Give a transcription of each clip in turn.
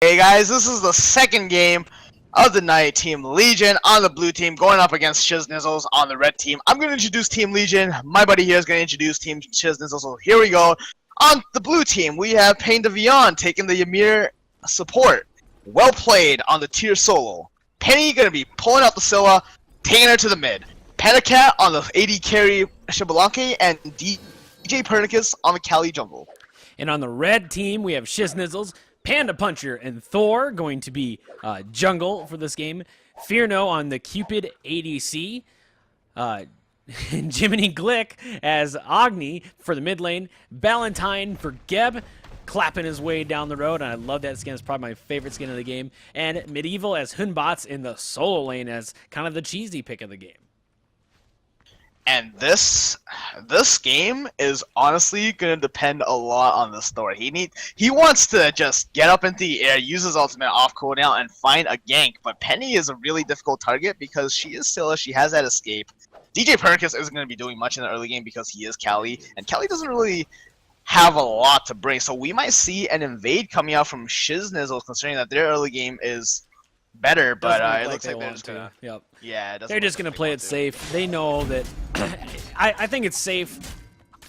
Hey guys, this is the second game of the night. Team Legion on the blue team going up against SHIZZNIZZLES on the red team. I'm going to introduce Team Legion. My buddy here is going to introduce Team SHIZZNIZZLES. So here we go. On the blue team, we have Pain Devion taking the Ymir support. Well played on the tier solo. Penny going to be pulling out the Scylla, taking her to the mid. Panacat on the AD carry Shibalanke, and DJ Pernicus on the Kali jungle. And on the red team, we have SHIZZNIZZLES, Panda Puncher, and Thor going to be jungle for this game. Fearno on the Cupid ADC. Jiminy Glick as Agni for the mid lane. Valentine for Geb, clapping his way down the road. And I love that skin. It's probably my favorite skin of the game. And Medieval as Hunbots in the solo lane as kind of the cheesy pick of the game. And this game is honestly gonna depend a lot on the Thor. He wants to just get up into the air, use his ultimate off cooldown, and find a gank. But Penny is a really difficult target because she is Scylla, she has that escape. DJ Pernicus isn't gonna be doing much in the early game because he is Kali, and Kali doesn't really have a lot to bring. So we might see an invade coming out from SHIZZNIZZLES, considering that their early game is better, but it looks like they're just gonna. Yep. Yeah, they're just gonna play it safe. They know that. I think it's safe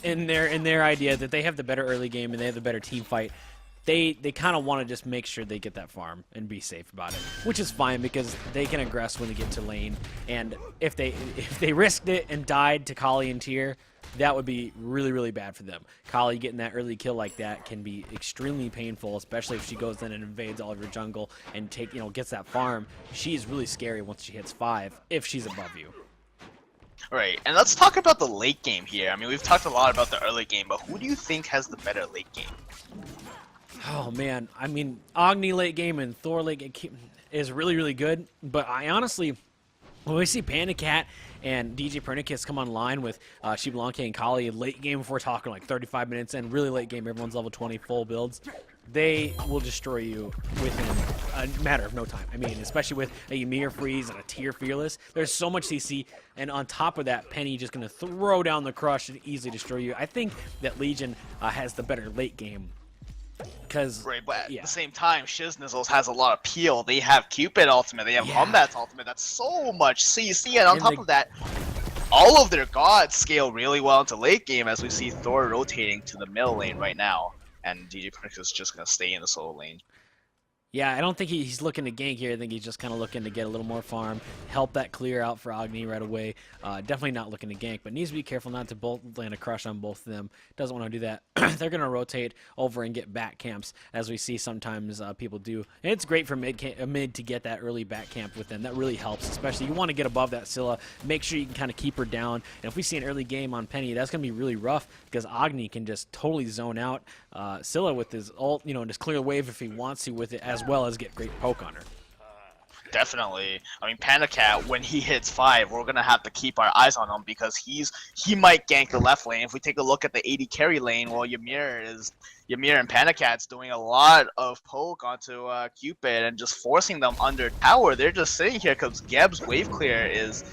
in their idea that they have the better early game and they have the better team fight. They kind of want to just make sure they get that farm and be safe about it, which is fine because they can aggress when they get to lane. And if they risked it and died to Kali and tier, that would be really, really bad for them. Kali getting that early kill like that can be extremely painful, especially if she goes in and invades all of your jungle and gets that farm. She's really scary once she hits 5 if she's above you. Right, and let's talk about the late game here. I mean, we've talked a lot about the early game, but who do you think has the better late game? Oh man, I mean, Agni late game and Thor late game is really, really good, but I honestly, when we see Panacat and DJ Pernicus come online with Shibalanke and Kali late game, if we're talking like 35 minutes in, really late game, everyone's level 20 full builds, they will destroy you within a matter of no time. I mean, especially with a Ymir freeze and a tier fearless, there's so much CC, and on top of that, Penny just going to throw down the crush and easily destroy you. I think that Legion has the better late game. Right, but at the same time, SHIZZNIZZLES has a lot of peel. They have Cupid ultimate, they have Hunbots ultimate. That's so much CC, and on top of that, all of their gods scale really well into late game, as we see Thor rotating to the middle lane right now, and DJ Pernicus is just gonna stay in the solo lane. Yeah, I don't think he's looking to gank here. I think he's just kind of looking to get a little more farm, help that clear out for Agni right away. Definitely not looking to gank, but needs to be careful not to both land a crush on both of them. Doesn't want to do that. They're going to rotate over and get back camps, as we see sometimes people do. And it's great for mid to get that early back camp with them. That really helps, especially you want to get above that Scylla. Make sure you can kind of keep her down. And if we see an early game on Penny, that's going to be really rough because Agni can just totally zone out Scylla with his ult, and just clear wave if he wants to with it, as well as get great poke on her. Definitely. I mean, Panacat, when he hits 5, we're gonna have to keep our eyes on him because he might gank the left lane. If we take a look at the AD carry lane, well, Ymir and Panacat's doing a lot of poke onto Cupid and just forcing them under tower. They're just sitting here because Geb's wave clear is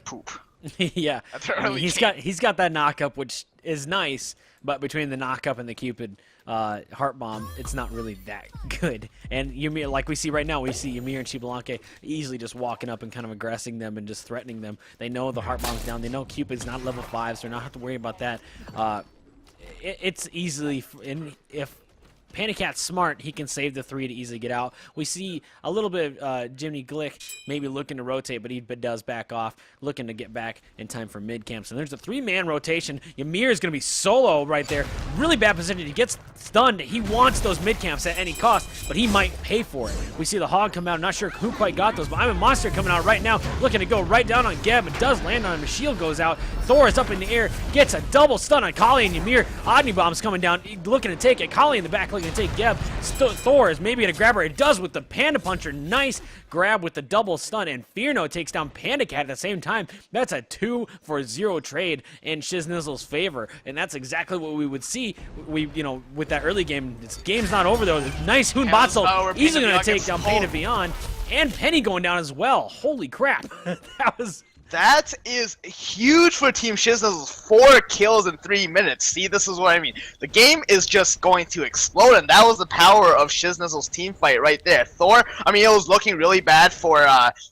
poop. Yeah, I mean, he's got that knock-up, which is nice, but between the knock-up and the Cupid heart bomb, it's not really that good. And Ymir, like we see right now, we see Ymir and Shibalanke easily just walking up and kind of aggressing them and just threatening them. They know the heart bomb's down. They know Cupid's not level 5, so they're not have to worry about that. It's easily, if Panacat's smart, he can save the 3 to easily get out. We see a little bit of Jiminy Glick maybe looking to rotate, but he does back off, looking to get back in time for mid camp. So there's a 3-man rotation. Ymir is going to be solo right there. Really bad position. He gets stunned. He wants those mid camps at any cost, but he might pay for it. We see the Hog come out. I'm not sure who quite got those, but I'm a Monster coming out right now, looking to go right down on Geb. It does land on him. The shield goes out. Thor is up in the air, gets a double stun on Kali and Ymir. Agni bomb's coming down, looking to take it. Kali in the back looking to take Geb. Thor is maybe going to grab her. It does with the Panda Puncher. Nice grab with the double stun, and Fearno takes down Panacat at the same time. That's a 2-for-0 trade in SHIZZNIZZLE's favor, and that's exactly what we would see. With that early game. This game's not over though. Nice Hunbots easily going to take down Pain Devion, and Penny going down as well. Holy crap! that That is huge for Team SHIZZNIZZLES. 4 kills in 3 minutes. See, this is what I mean. The game is just going to explode, and that was the power of SHIZZNIZZLES' team fight right there. Thor, I mean, it was looking really bad for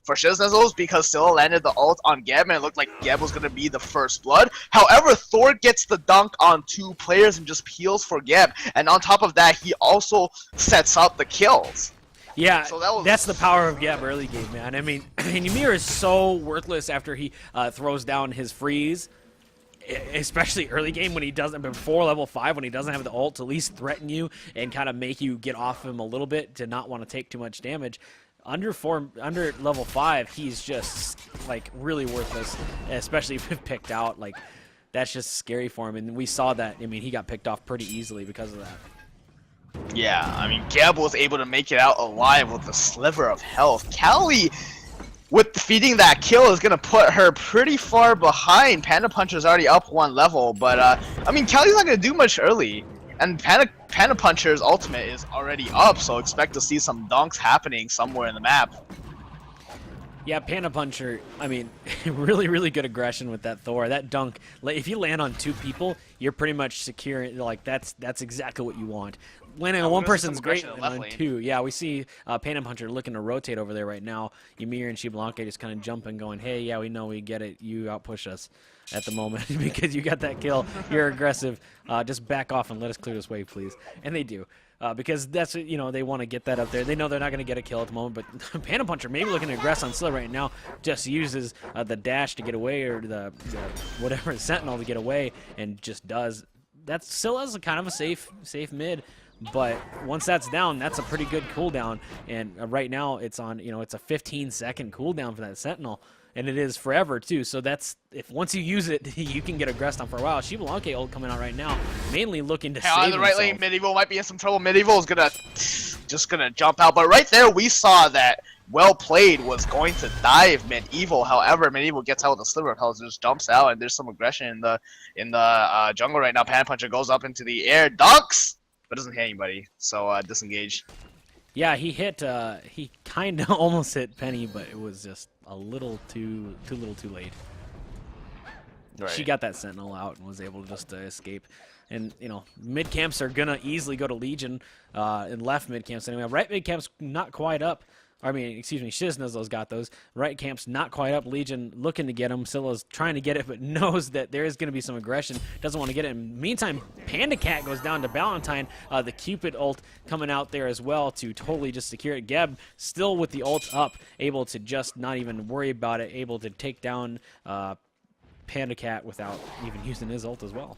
SHIZZNIZZLES because Scylla landed the ult on Geb, and it looked like Geb was going to be the first blood. However, Thor gets the dunk on 2 players and just peels for Geb, and on top of that, he also sets up the kills. Yeah, so that's the power of Geb early game, man. I mean, Ymir is so worthless after he throws down his freeze, especially early game when he doesn't, before level 5, when he doesn't have the ult to at least threaten you and kind of make you get off him a little bit to not want to take too much damage. Under level 5, he's just, like, really worthless, especially if picked out. Like, that's just scary for him, and we saw that. I mean, he got picked off pretty easily because of that. Yeah, I mean, Geb was able to make it out alive with a sliver of health. Callie, with defeating that kill, is going to put her pretty far behind. Panda Puncher's already up 1 level, but, I mean, Callie's not going to do much early. And Panda Puncher's ultimate is already up, so expect to see some dunks happening somewhere in the map. Yeah, Panda Puncher, I mean, really, really good aggression with that Thor. That dunk, if you land on 2 people, you're pretty much secure. Like, that's exactly what you want. Landing on 1 person's great, and on 2. Yeah, we see Panda Puncher looking to rotate over there right now. Ymir and SHIBLANCA just kind of jumping, going, hey, yeah, we know, we get it. You outpush us at the moment because you got that kill. You're aggressive. Just back off and let us clear this wave, please. And they do. Because that's, you know, they want to get that up there. They know they're not going to get a kill at the moment, but Panda Puncher maybe looking to aggress on Scylla right now, just uses the dash to get away, or the whatever, Sentinel to get away, and just does. That's Scylla's kind of a safe mid, but once that's down, that's a pretty good cooldown, and right now it's on, you know, it's a 15-second cooldown for that Sentinel. And it is forever, too. So that's, if once you use it, you can get aggressed on for a while. SHIBLANCA ult coming out right now, mainly looking to save on the right himself. lane, Medieval might be in some trouble. Medieval is just gonna jump out. But right there, we saw that Well Played was going to dive Medieval. However, Medieval gets out with a sliver of health, just jumps out, and there's some aggression in the jungle right now. Panda Puncher goes up into the air, dunks, but doesn't hit anybody. So disengage. Yeah, he hit. He kind of almost hit Penny, but it was just a little too late. Right. She got that Sentinel out and was able just to escape. And, you know, mid camps are gonna easily go to Legion, and left mid camps anyway. Right mid camps not quite up. I mean, excuse me, SHIZZNIZZLES got those. Right camp's not quite up. Legion looking to get him. Scylla's trying to get it, but knows that there is going to be some aggression. Doesn't want to get it. In the meantime, Panda Cat goes down to Valentine. The Cupid ult coming out there as well to totally just secure it. Geb still with the ult up, able to just not even worry about it, able to take down Panda Cat without even using his ult as well.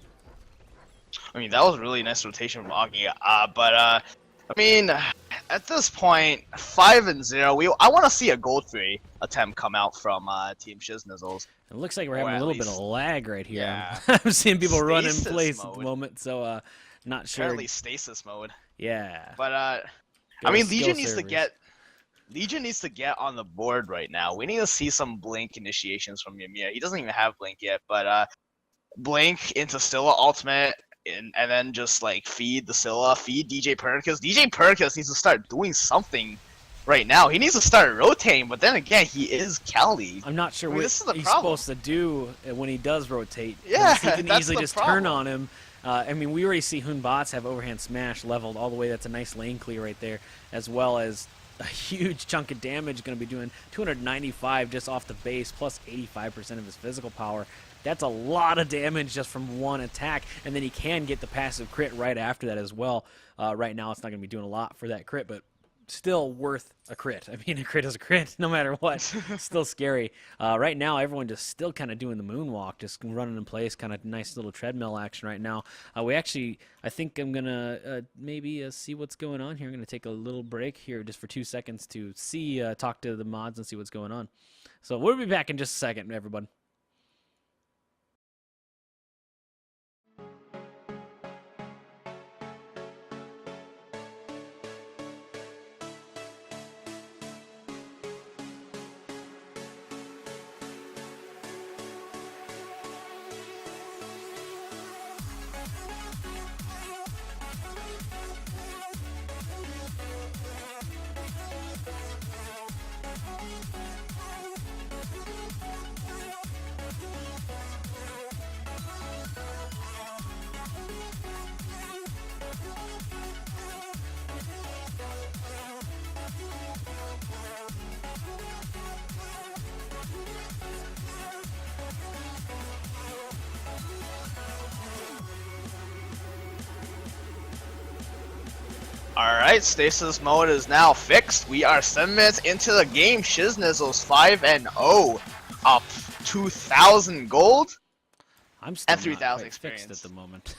I mean, that was a really nice rotation from Augie, I mean, at this point, 5-0. I want to see a Gold Fury attempt come out from Team SHIZZNIZZLES. It looks like we're having a little bit of lag right here. Yeah. I'm seeing people run in Stasis place mode. at the moment, so not sure. Apparently stasis mode. Yeah. But I mean, Legion needs to get on the board right now. We need to see some Blink initiations from Ymir. He doesn't even have Blink yet, but Blink into Scylla ultimate. And then just like feed the Scylla, feed DJ Pernicus. DJ Pernicus needs to start doing something right now. He needs to start rotating, but then again, he is Callie. I'm not sure what he's problem. supposed to do when he does rotate. Yeah, he can that's easily the just problem. turn on him. I mean, we already see Hun Bots have overhand smash leveled all the way. That's a nice lane clear right there, as well as a huge chunk of damage. Going to be doing 295 just off the base, plus 85% of his physical power. That's a lot of damage just from one attack, and then he can get the passive crit right after that as well. Right now, it's not going to be doing a lot for that crit, but still worth a crit. I mean, a crit is a crit, no matter what. Still scary. Right now, everyone just still kind of doing the moonwalk, just running in place, kind of nice little treadmill action right now. I think I'm going to maybe see what's going on here. I'm going to take a little break here just for 2 seconds to see, talk to the mods and see what's going on. So we'll be back in just a second, everyone. Alright, stasis mode is now fixed. We are 7 minutes into the game. SHIZZNIZZLES 5-0. Up 2,000 gold. I'm still And 3,000 experience experience at the moment.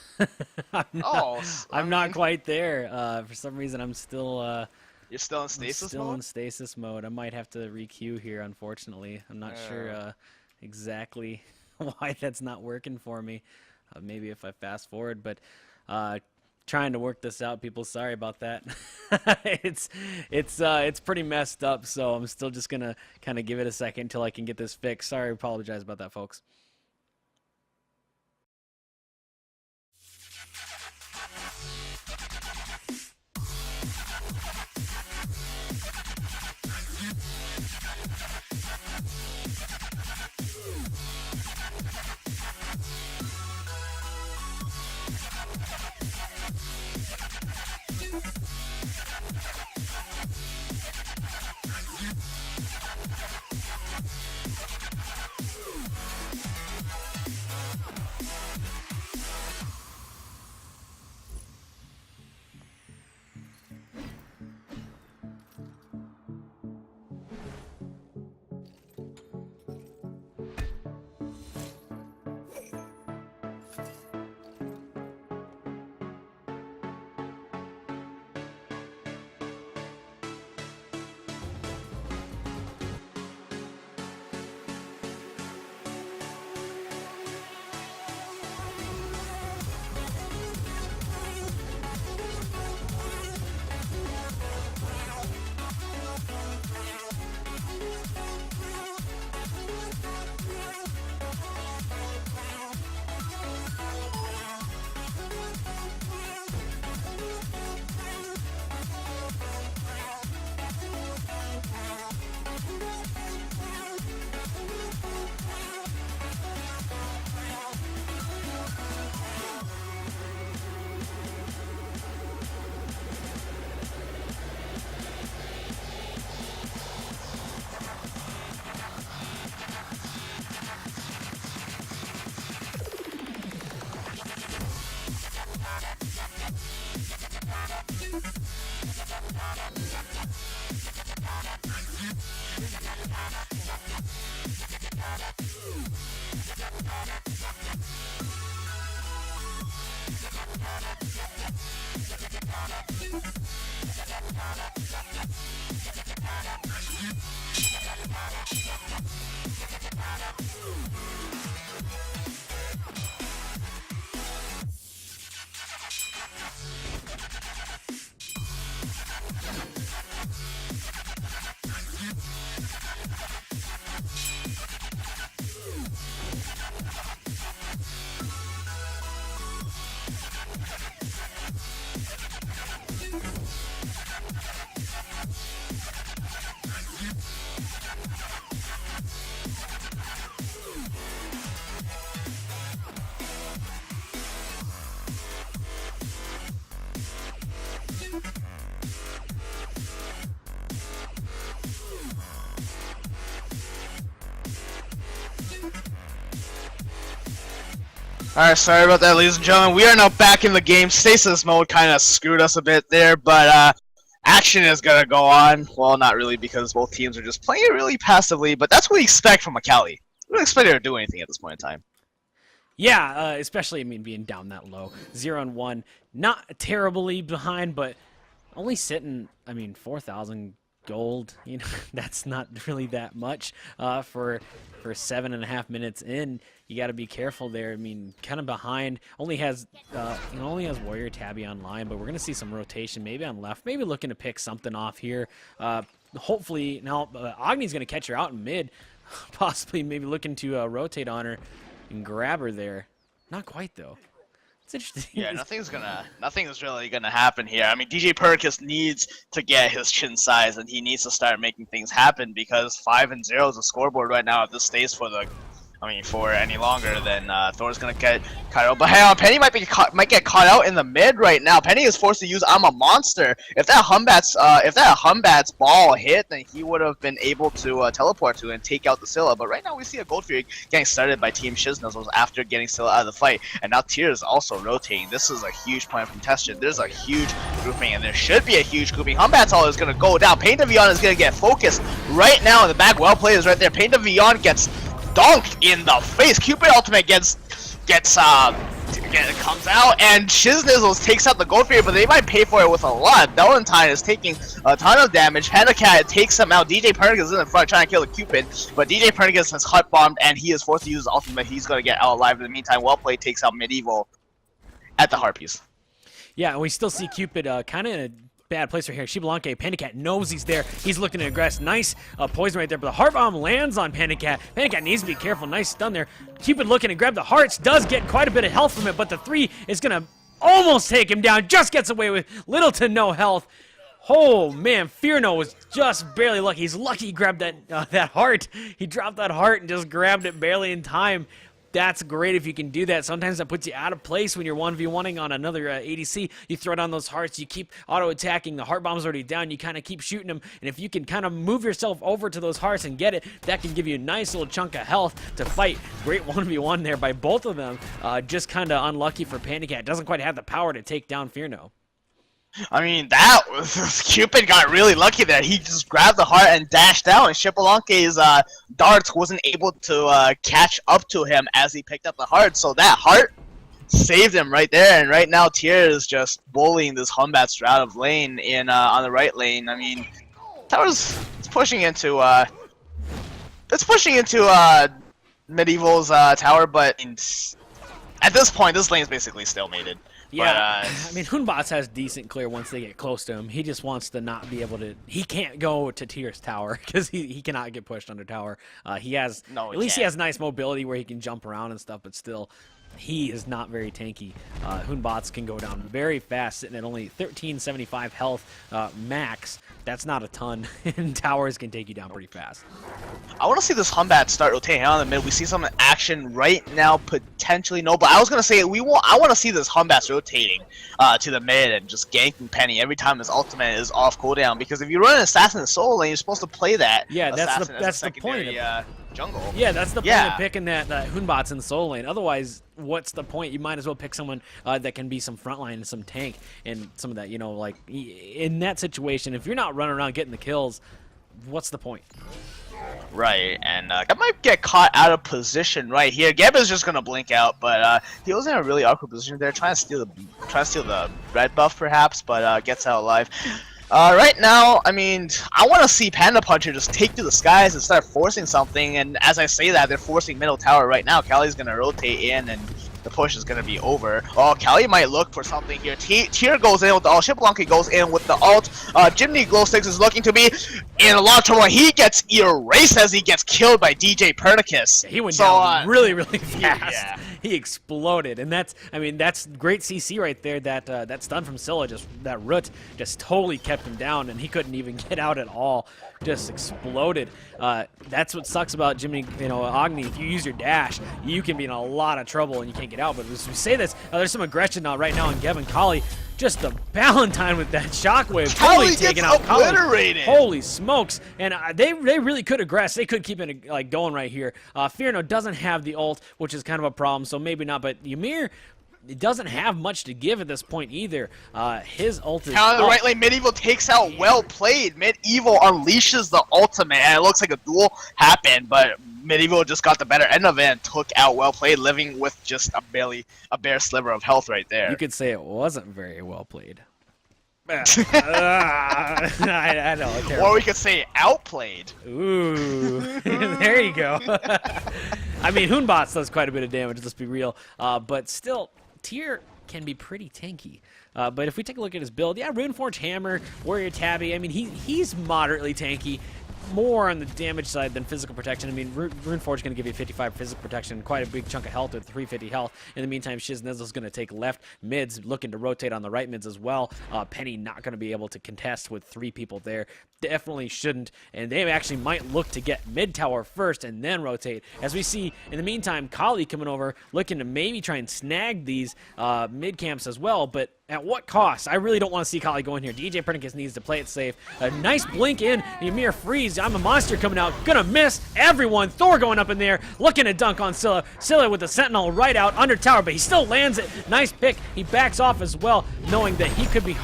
I'm not quite there. For some reason, I'm still. You're still in stasis mode? In stasis mode. I might have to requeue here. Unfortunately, I'm not sure exactly why that's not working for me. Maybe if I fast forward, but trying to work this out, people. Sorry about that. It's pretty messed up. So I'm still just gonna kind of give it a second until I can get this fixed. Sorry, apologize about that, folks. Alright, sorry about that, ladies and gentlemen. We are now back in the game. Stasis mode kind of screwed us a bit there, but action is going to go on. Well, not really, because both teams are just playing it really passively, but that's what we expect from Akali. We don't expect her to do anything at this point in time. Yeah, especially, I mean, being down that low. 0-1, not terribly behind, but only sitting, I mean, 4,000 gold. You know, that's not really that much for 7.5 minutes in. You got to be careful there. I mean, kind of behind. Only has only has Warrior Tabby online, but we're gonna see some rotation, maybe on left, maybe looking to pick something off here. Hopefully now Agni's gonna catch her out in mid, possibly maybe looking to rotate on her and grab her there. Not quite though. It's interesting. Yeah, nothing's really gonna happen here. I mean, DJ Perkis needs to get his chin size, and he needs to start making things happen because 5-0 is a scoreboard right now if this stays for the I mean, for any longer, then Thor's gonna get caught out. But hang on, Penny might get caught out in the mid right now. Penny is forced to use I'm a Monster. If that Humbat's ball hit, then he would have been able to teleport to and take out the Scylla. But right now we see a Gold Fury getting started by Team SHIZZNIZZLES after getting Scylla out of the fight, and now Tyr is also rotating. This is a huge point of contention. There's a huge grouping, and there should be a huge grouping. Humbat's all is gonna go down. Pain to Vion is gonna get focused right now in the back. Well played is right there. Pain to Vion gets dunked in the face. Cupid ultimate comes out, and SHIZZNIZZLES takes out the Gold Fury, but they might pay for it with a lot. Valentine is taking a ton of damage. Panicat takes him out. DJ Pernigus is in the front trying to kill the Cupid, but DJ Pernigus has hot bombed, and he is forced to use his ultimate. He's gonna get out alive in the meantime. Well played takes out Medieval at the heart piece. Yeah, and we still see Cupid kind of in a bad place right here. Xbalanque, Panicat knows he's there. He's looking to aggress. Nice poison right there, but the heart bomb lands on Panicat. Panicat needs to be careful. Nice stun there. Cupid looking to grab the hearts. Does get quite a bit of health from it, but the 3 is going to almost take him down. Just gets away with little to no health. Oh, man. Fearno was just barely lucky. He's lucky he grabbed that heart. He dropped that heart and just grabbed it barely in time. That's great if you can do that. Sometimes that puts you out of place when you're 1v1ing on another ADC. You throw down those hearts, you keep auto-attacking, the heart bomb's already down, you kind of keep shooting them, and if you can kind of move yourself over to those hearts and get it, that can give you a nice little chunk of health to fight. Great 1v1 there by both of them. Just kind of unlucky for Panicat. Doesn't quite have the power to take down Fearno. I mean, Cupid got really lucky there. He just grabbed the heart and dashed out, and Xbalanque's darts wasn't able to catch up to him as he picked up the heart. So that heart saved him right there. And right now, Tyr is just bullying this Humbat out of lane on the right lane. I mean, Tower's pushing into Medieval's tower, but at this point, this lane is basically stalemated. Yeah, I mean, Hunbots has decent clear once they get close to him. He just wants to not be able to. He can't go to Tyr's tower because he cannot get pushed under tower. He has at least he has nice mobility where he can jump around and stuff, but still, he is not very tanky. Hunbots can go down very fast, sitting at only 1375 health max. That's not a ton, and towers can take you down pretty fast. I want to see this Humbat start rotating out in the mid. We see some action right now, potentially no, but I was gonna say I want to see this Humbat rotating to the mid and just ganking Penny every time his ultimate is off cooldown. Because if you run an assassin in solo lane, you're supposed to play that. Yeah, that's the point. Jungle. Yeah, that's the point of picking that Hunbots in the solo lane. Otherwise, what's the point? You might as well pick someone that can be some frontline and some tank and some of that. You know, like in that situation, if you're not running around getting the kills, what's the point? Right, and Geb might get caught out of position right here. Geb is just gonna blink out, but he was in a really awkward position there, trying to steal the red buff perhaps, but gets out alive. Right now, I mean, I want to see Panda Puncher just take to the skies and start forcing something, and as I say that, they're forcing middle tower right now. Callie's gonna rotate in, and the push is gonna be over. Oh, Callie might look for something here. Tyr goes in with the ult. Xbalanque goes in with the ult. Jimmy Glowsticks is looking to be in a lot of trouble. He gets erased as he gets killed by DJ Pernicus. Yeah, he went down really, really fast. Yeah. He exploded, and that's great CC right there. That stun from Scylla, that root just totally kept him down, and he couldn't even get out at all. Just exploded. That's what sucks about Jimmy, Agni. If you use your dash, you can be in a lot of trouble and you can't get out. But as we say this, there's some aggression right now on Gavin Colley. Just the Valentine with that shockwave, totally taking out obliterated. Holy smokes! And they really could aggress. They could keep it going right here. Fearno doesn't have the ult, which is kind of a problem. So maybe not. But Ymir, it doesn't have much to give at this point either. His ult is on the right lane. Medieval takes out. Well played. Medieval unleashes the ultimate, and it looks like a duel happened, but Medieval just got the better end of it and took out. Well played, living with just a bare sliver of health right there. You could say it wasn't very well played. I know. Or we could say outplayed. Ooh, there you go. I mean, Hunbots does quite a bit of damage, let's be real. But still, Tyr can be pretty tanky. But if we take a look at his build, yeah, Runeforge Hammer, Warrior Tabby, I mean, he's moderately tanky. more on the damage side than physical protection. I mean, Runeforge is going to give you 55 physical protection, quite a big chunk of health with 350 health. In the meantime, SHIZZNIZZLES is going to take left mids, looking to rotate on the right mids as well. Penny not going to be able to contest with 3 people there. Definitely shouldn't, and they actually might look to get mid tower first and then rotate. As we see, in the meantime, Kali coming over, looking to maybe try and snag these mid camps as well, but at what cost? I really don't want to see Kali go in here. DJ Pernicus needs to play it safe. A nice blink in. Ymir freeze. I'm a monster coming out. Gonna miss everyone. Thor going up in there. Looking to dunk on Scylla. Scylla with the Sentinel right out under tower, but he still lands it. Nice pick. He backs off as well, knowing that he could be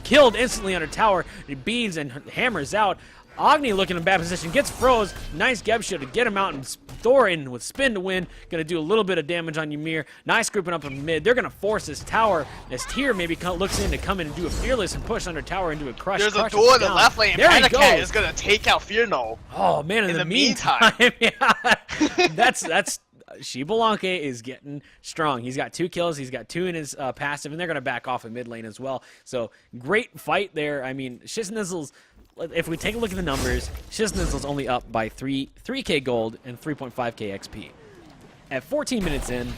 killed instantly under tower. He beads and hammers out. Agni looking in bad position, gets froze. Nice Gebsha to get him out, and Thor in with spin to win. Gonna do a little bit of damage on Ymir. Nice grouping up in mid. They're gonna force his tower as Tyr maybe looks in to come in and do a fearless and push under tower into a crush. There's a duel in the left lane. There he Panicat goes. is gonna take out Fearno. Oh man, in the meantime, yeah, that's SHIBLONKE is getting strong. He's got 2 kills. He's got 2 in his passive, and they're gonna back off in mid lane as well. So great fight there. I mean, SHIZZNIZZLES. If we take a look at the numbers, SHIZZNIZZLE's only up by 3k gold and 3.5k XP. At 14 minutes in,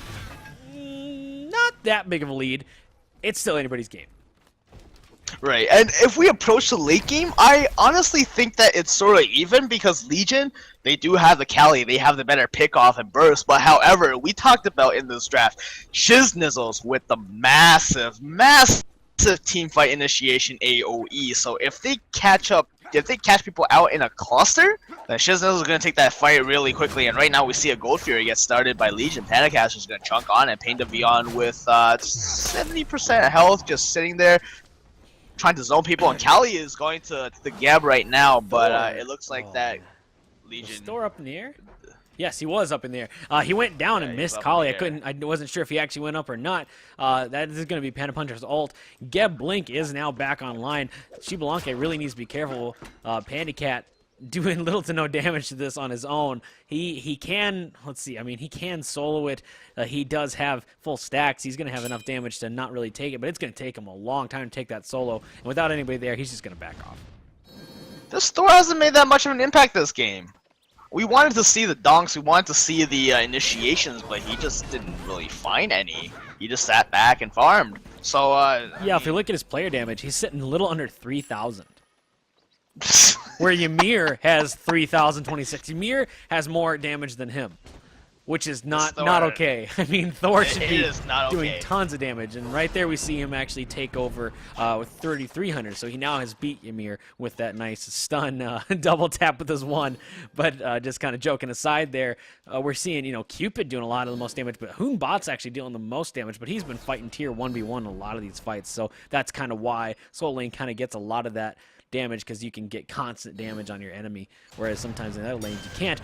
not that big of a lead. It's still anybody's game. Right, and if we approach the late game, I honestly think that it's sort of even because Legion, they do have the Kali, they have the better pickoff and burst, but however, we talked about in this draft, SHIZZNIZZLES with the massive team fight initiation AoE. So if they catch people out in a cluster, then SHIZZNIZZLES is going to take that fight really quickly. And right now we see a Gold Fury get started by Legion. Panicat is going to chunk on and Pain to Beyond with 70% health, just sitting there trying to zone people. And Kali is going to the Gab right now, but it looks like that Legion. Was Thor up in the air? Yes, he was up in there. He went down and missed Kali. I wasn't sure if he actually went up or not. That is going to be Panda Puncher's ult. Geb Blink is now back online. SHIBLONKE really needs to be careful. Pandacat doing little to no damage to this on his own. He can, let's see, I mean, he can solo it. He does have full stacks. He's going to have enough damage to not really take it, but it's going to take him a long time to take that solo. And without anybody there, he's just going to back off. This Thor hasn't made that much of an impact this game. We wanted to see the donks, we wanted to see the initiations, but he just didn't really find any. He just sat back and farmed. So, yeah, if you look at his player damage, he's sitting a little under 3,000. Where Ymir has 3,026. Ymir has more damage than him, which is not okay. I mean, Thor should be doing tons of damage, and right there we see him actually take over with 3,300. So he now has beat Ymir with that nice stun double tap with his one. But just kind of joking aside there, we're seeing Cupid doing a lot of the most damage, but Hoonbot's actually dealing the most damage. But he's been fighting tier 1v1 in a lot of these fights, so that's kind of why Soul Lane kind of gets a lot of that damage, because you can get constant damage on your enemy, whereas sometimes in other lanes you can't.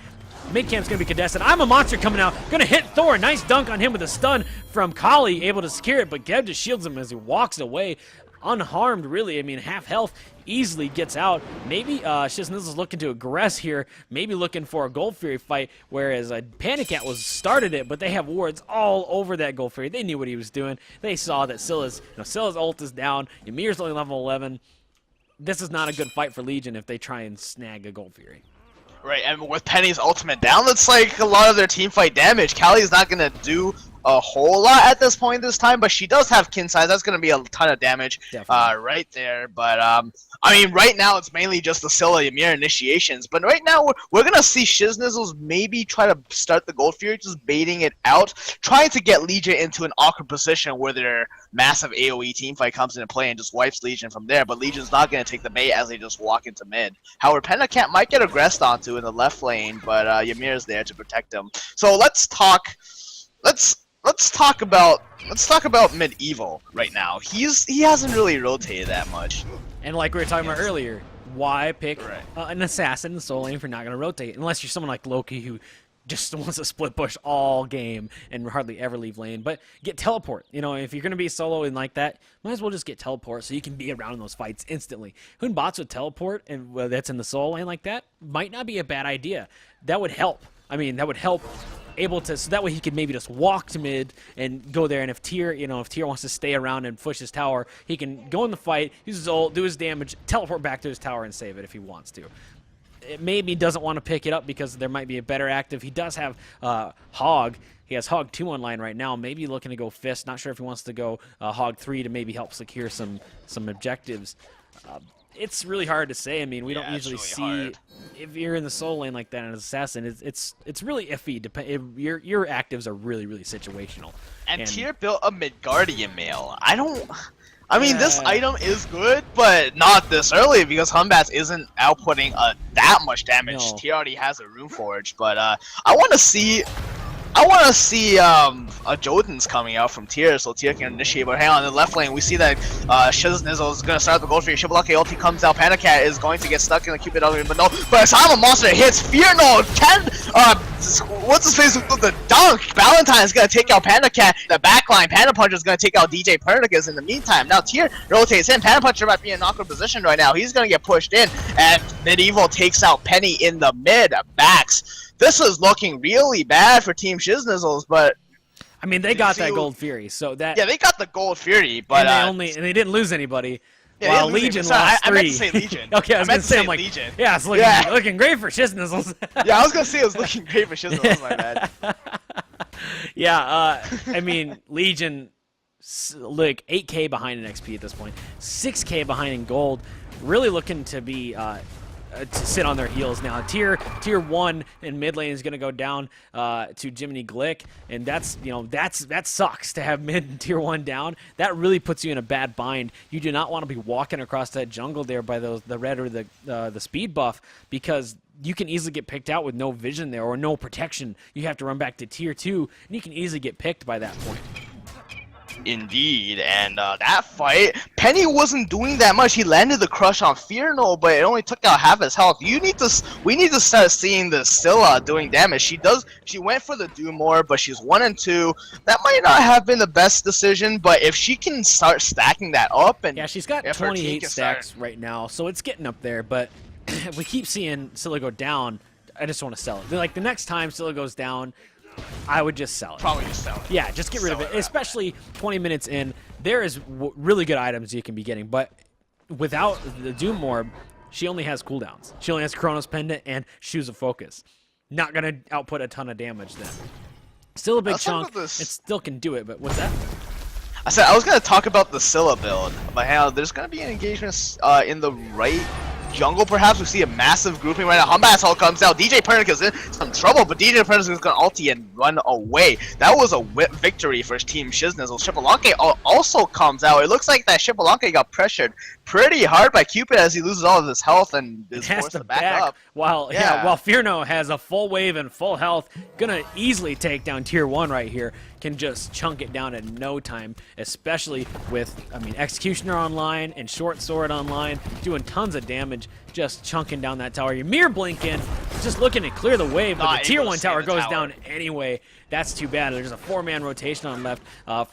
Mid camp's gonna be contested. I'm a monster coming out, gonna hit Thor. Nice dunk on him with a stun from Kali, able to secure it, but Geb just shields him as he walks away, unharmed really. I mean, half health, easily gets out. Maybe SHIZZNIZZLES looking to aggress here, maybe looking for a Gold Fury fight, whereas Panicat started it, but they have wards all over that Gold Fury. They knew what he was doing. They saw that Scylla's ult is down. Ymir's only level 11. This is not a good fight for Legion if they try and snag a Gold Fury. Right, and with Penny's ultimate down, that's like a lot of their team fight damage. Kali's not going to do a whole lot at this point this time, but she does have kin size. That's going to be a ton of damage right there. But, I mean, right now it's mainly just the Scylla Ymir initiations. But right now we're going to see SHIZZNIZZLES maybe try to start the Gold Fury, just baiting it out, trying to get Legion into an awkward position where their massive AoE team fight comes into play and just wipes Legion from there. But Legion's not going to take the bait as they just walk into mid. However, Pentacat might get aggressed onto in the left lane, but Ymir's there to protect him. So let's talk about Medieval right now. He hasn't really rotated that much. And like we were talking about earlier, why pick an assassin in Soul Lane if you're not going to rotate? Unless you're someone like Loki who just wants to split push all game and hardly ever leave lane. But get teleport. If you're going to be solo and like that, might as well just get teleport so you can be around in those fights instantly. Hoonbots with teleport, and that's in the Soul Lane like that, might not be a bad idea. That would help. I mean, that would help so that way he could maybe just walk to mid and go there, and if Tyr wants to stay around and push his tower, he can go in the fight, use his ult, do his damage, teleport back to his tower and save it if he wants to. it maybe doesn't want to pick it up because there might be a better active. He does have Hog. He has Hog 2 online right now, maybe looking to go Fist. Not sure if he wants to go Hog 3 to maybe help secure some objectives. It's really hard to say. I mean, we don't usually see if you're in the soul lane like that as an assassin. It's really iffy. Your actives are really situational. And Tier built a Midgardian male. I mean, this item is good, but not this early because Humbats isn't outputting that much damage. No. Tier already has a Rune Forge, but I want to see a Jotun's coming out from Tier, so Tier can initiate. But hang on, in the left lane, we see that SHIZZNIZZLES is going to start the gold Fury. Shibboleth ulti comes out. Panda Cat is going to get stuck in the Cupid oven, but no. But Asylum Monster hits. Fear no. What's his face with the dunk? Valentine's going to take out Panda Cat. The backline, Panda Puncher is going to take out DJ Pernicus in the meantime. Now Tier rotates in. Panda Puncher might be in an awkward position right now. He's going to get pushed in, and Medieval takes out Penny in the mid backs. This is looking really bad for Team SHIZZNIZZLES, but I mean they got that gold Fury, so that they got the gold Fury, but and they didn't lose anybody. While Legion lost 3. I meant to say Legion. Okay, I was gonna say I'm like, Legion. Yeah, it's looking great for SHIZZNIZZLES. Yeah, I was gonna say it was looking great for SHIZZNIZZLES. My bad. Yeah, I mean Legion, like 8K behind in XP at this point, 6K behind in gold, really looking to be to sit on their heels now. Tier 1 in mid lane is going to go down to Jiminy Glick, and that sucks to have mid and Tier 1 down. That really puts you in a bad bind. You do not want to be walking across that jungle there by the red or the speed buff, because you can easily get picked out with no vision there or no protection. You have to run back to Tier 2, and you can easily get picked by that point. Indeed, and that fight, Penny wasn't doing that much. He landed the crush on Fearno, but it only took out half his health. We need to start seeing the Scylla doing damage. She went for the do more, but she's 1 and 2. That might not have been the best decision, but if she can start stacking that up, and she's got 28 stacks right now, so it's getting up there. But if we keep seeing Scylla go down, I just want to sell it. Like the next time Scylla goes down, I would just sell it. Probably just sell it. Yeah, just get rid of it. Especially 20 minutes in, there is really good items you can be getting, but without the Doom Orb, she only has cooldowns. She only has Chronos Pendant and Shoes of Focus. Not going to output a ton of damage then. Still a big chunk. It still can do it, but what's that? I said I was going to talk about the Scylla build, but hell, there's going to be an engagement in the right jungle, perhaps. We see a massive grouping right now. Humbats all comes out. DJ Pernicus in some trouble, but DJ Pernicus is going to ulti and run away. That was a victory for Team SHIZZNIZZLES. Shibboleth also comes out. It looks like that Shibboleth got pressured pretty hard by Cupid as he loses all of his health and is forced to back up. While Fearno has a full wave and full health, gonna easily take down Tier 1 right here. Can just chunk it down in no time, especially with, Executioner online and Short Sword online, doing tons of damage, just chunking down that tower. Ymir blinking, just looking to clear the wave, but the Tier 1 tower goes down anyway. That's too bad. There's a 4-man rotation on left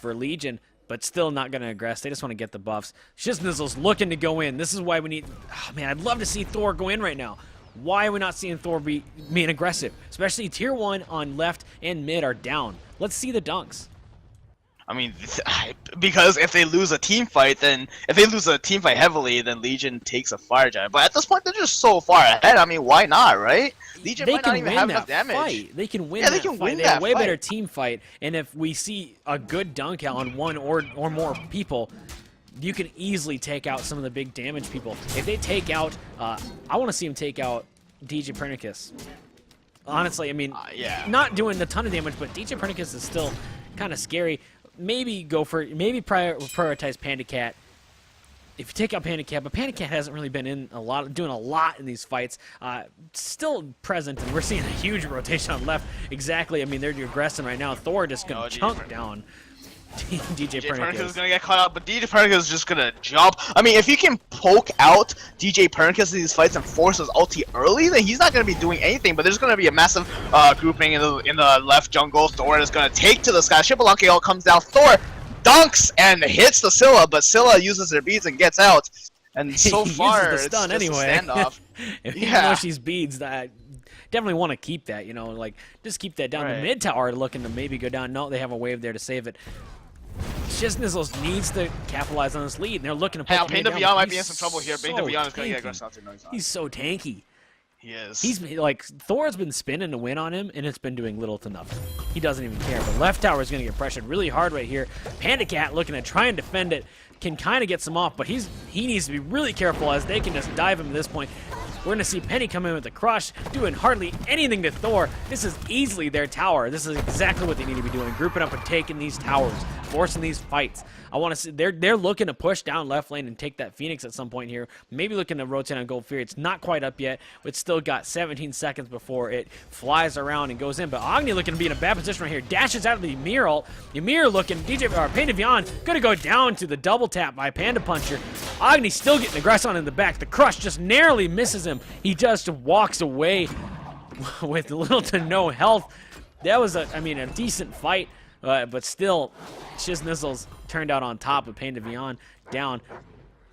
for Legion, but still not going to aggress. They just want to get the buffs. SHIZZNIZZLES looking to go in. This is why we need... Oh, man, I'd love to see Thor go in right now. Why are we not seeing Thor being aggressive? Especially Tier 1 on left and mid are down. Let's see the dunks. I mean, because if they lose a team fight, heavily, then Legion takes a fire giant. But at this point, they're just so far ahead. I mean, why not, right? Legion might not even have enough damage. Fight. They can win that fight. They have a way better team fight. And if we see a good dunk out on one or more people, you can easily take out some of the big damage people. If they take out, I want to see them take out DJ Pernicus. Honestly, I mean, not doing a ton of damage, but DJ Pernicus is still kind of scary. Maybe prioritize Panda Cat. If you take out Panda Cat, but Panda Cat hasn't really been doing a lot in these fights. Still present, and we're seeing a huge rotation on left. Exactly. I mean, they're aggressing right now. Thor just gonna chunk down DJ Pernicus is gonna get caught out, but DJ Pernicus is just gonna jump. I mean, if you can poke out DJ Pernicus in these fights and force his ulti early, then he's not gonna be doing anything. But there's gonna be a massive grouping in the left jungle. Thor is gonna take to the sky. Shibboleth all comes down. Thor dunks and hits the Scylla, but Scylla uses her beads and gets out. And so far, it's just anyway. A standoff. Even though she's beads, that definitely want to keep that. Just keep that down. The mid tower looking to maybe go down. No, they have a wave there to save it. SHIZZNIZZLES needs to capitalize on this lead, and they're looking to put Pain to Beyond might be in some trouble here. Pain to Beyond is going to get aggressive. He's so tanky. He is. He's like, Thor's been spinning to win on him, and it's been doing little to nothing. He doesn't even care. But left tower is going to get pressured really hard right here. Panda Cat looking to try and defend it. Can kind of get some off, but he needs to be really careful as they can just dive him at this point. We're going to see Penny come in with the crush, doing hardly anything to Thor. This is easily their tower. This is exactly what they need to be doing, grouping up and taking these towers, forcing these fights. I want to see, they're looking to push down left lane and take that Phoenix at some point here. Maybe looking to rotate on Gold Fury. It's not quite up yet. It's still got 17 seconds before it flies around and goes in. But Agni looking to be in a bad position right here. Dashes out of the Ymir ult. Ymir looking, Panda Vion going to go down to the double tap by Panda Puncher. Agni still getting aggressive on in the back. The crush just narrowly misses him. He just walks away with little to no health. That was a decent fight, but still, SHIZZNIZZLES turned out on top with Panda Vion down.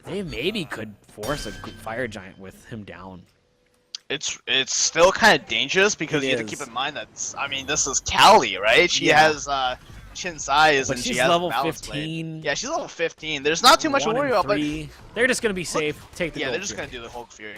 They maybe could force a Fire Giant with him down. It's still kind of dangerous because you have to keep in mind that this is Callie, right? She has chin size and she has level balance 15. Blade. Yeah, she's level 15. There's not too much to worry about. But they're just gonna be safe. Take the yeah, Gold they're just Fury. gonna do the Hulk Fury.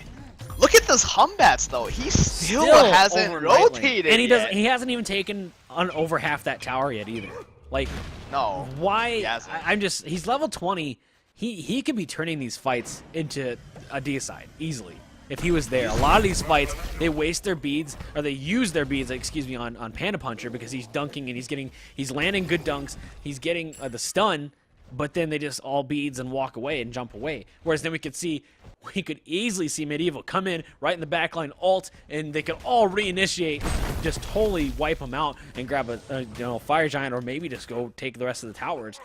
Look at this Humbats though. He still hasn't rotated, and he yet. doesn't. He hasn't even taken on over half that tower yet either. Like, no. Why? He's level 20. He could be turning these fights into a deicide easily if he was there. A lot of these fights, they waste their beads, or they use their beads, on Panda Puncher because he's dunking and he's landing good dunks. He's getting the stun, but then they just all beads and walk away and jump away. Whereas then we could easily see Medieval come in right in the backline ult, and they could all reinitiate, just totally wipe them out and grab a Fire Giant, or maybe just go take the rest of the towers.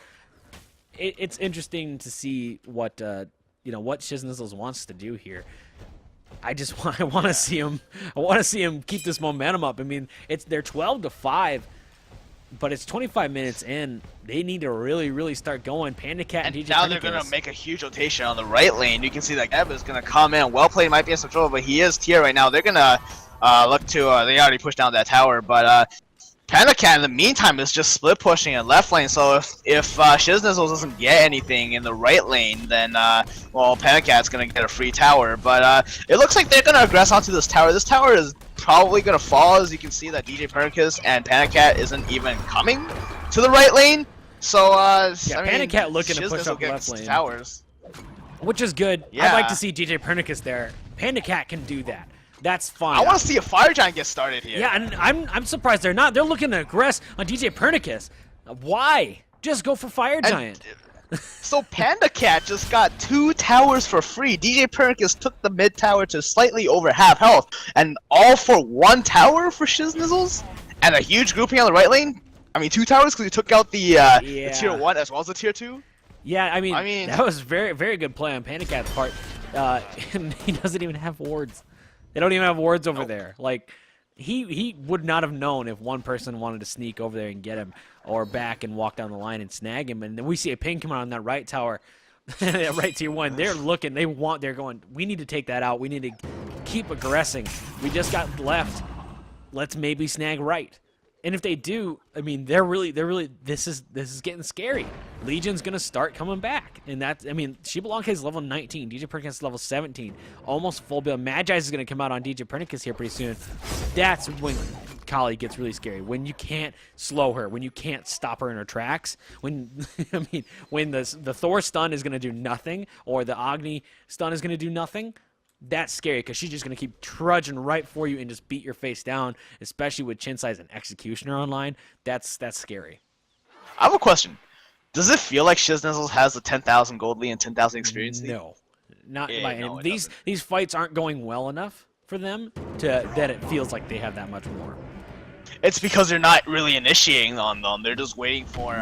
It's interesting to see what what SHIZZNIZZLES wants to do here. I want to see him. I want to see him keep this momentum up. I mean, they're 12-5, but it's 25 minutes in. They need to really start going. Panda Cat and DJ now they're gonna make a huge rotation on the right lane. You can see that Geb is gonna come in. Well played, might be in some trouble, but he is tier right now. They're gonna look to. They already pushed down that tower, but Panda Cat in the meantime is just split pushing in left lane. So if SHIZZNIZZLES doesn't get anything in the right lane, then well, Panda Cat's gonna get a free tower. But it looks like they're gonna aggress onto this tower. This tower is probably gonna fall, as you can see that DJ Pernicus and Panda Cat isn't even coming to the right lane. So Panda Cat looking to push up left lane towers, which is good. Yeah. I'd like to see DJ Pernicus there. Panda Cat can do that. That's fine. I want to see a Fire Giant get started here. Yeah, and I'm surprised they're not. They're looking to aggress on DJ Pernicus. Why? Just go for Fire Giant. So Panda Cat just got 2 towers for free. DJ Pernicus took the mid tower to slightly over half health, and all for 1 tower for SHIZZNIZZLES, and a huge grouping on the right lane. 2 towers because he took out the tier 1 as well as the tier 2. Yeah, I mean that was very good play on Panda Cat's part. And he doesn't even have wards. They don't even have wards over there. Like, he would not have known if one person wanted to sneak over there and get him, or back and walk down the line and snag him. And then we see a ping come out on that right tower, right tier 1. They're looking. They're going. We need to take that out. We need to keep aggressing. We just got left. Let's maybe snag right. And if they do, they're really. This is getting scary. Legion's gonna start coming back, and that's. Shibalanka is level 19. DJ Pernicus is level 17, almost full build. Magi is gonna come out on DJ Pernicus here pretty soon. That's when Kali gets really scary. When you can't slow her, when you can't stop her in her tracks. When when the Thor stun is gonna do nothing, or the Agni stun is gonna do nothing. That's scary because she's just going to keep trudging right for you and just beat your face down, especially with Chin Size and Executioner online. That's scary. I have a question. Does it feel like SHIZZNIZZLES has the 10,000 gold lead and 10,000 experience lead? No. Not by any. These fights aren't going well enough for them that it feels like they have that much more. It's because they're not really initiating on them. They're just waiting for